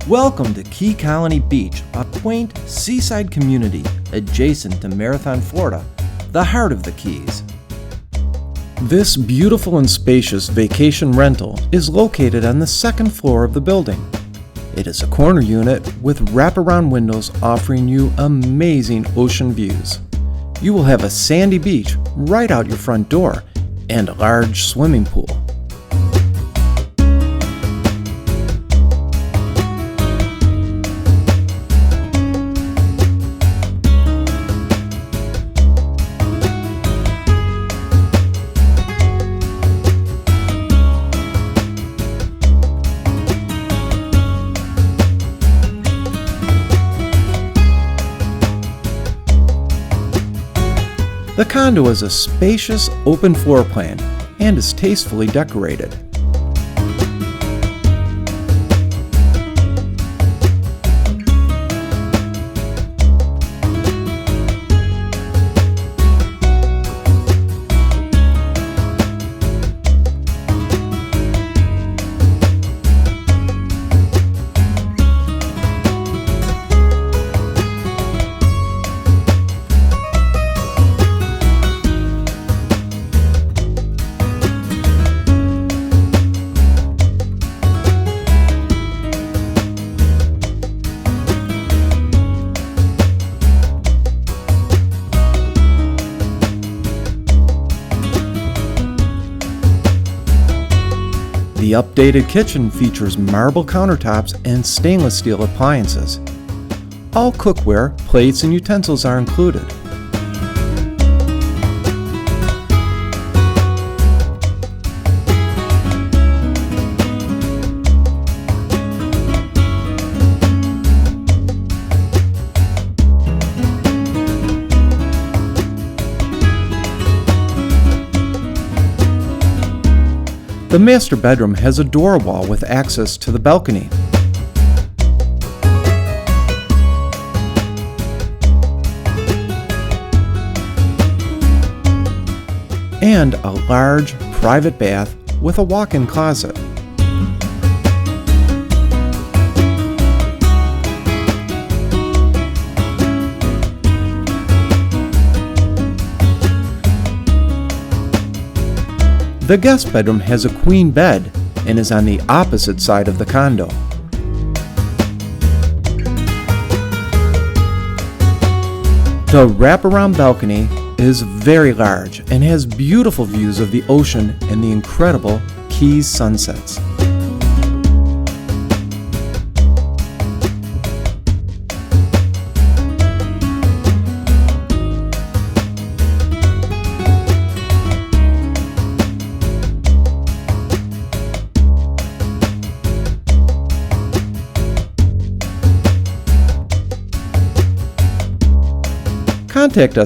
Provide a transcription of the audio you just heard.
Welcome to Key Colony Beach, a quaint seaside community adjacent to Marathon, Florida, the heart of the Keys. This beautiful and spacious vacation rental is located on the second floor of the building. It is a corner unit with wraparound windows offering you amazing ocean views. You will have a sandy beach right out your front door and a large swimming pool. The condo is a spacious, open floor plan and is tastefully decorated. The updated kitchen features marble countertops and stainless steel appliances. All cookware, plates, and utensils are included. The master bedroom has a door wall with access to the balcony. And a large private bath with a walk-in closet. The guest bedroom has a queen bed and is on the opposite side of the condo. The wraparound balcony is very large and has beautiful views of the ocean and the incredible Keys sunsets. Contact us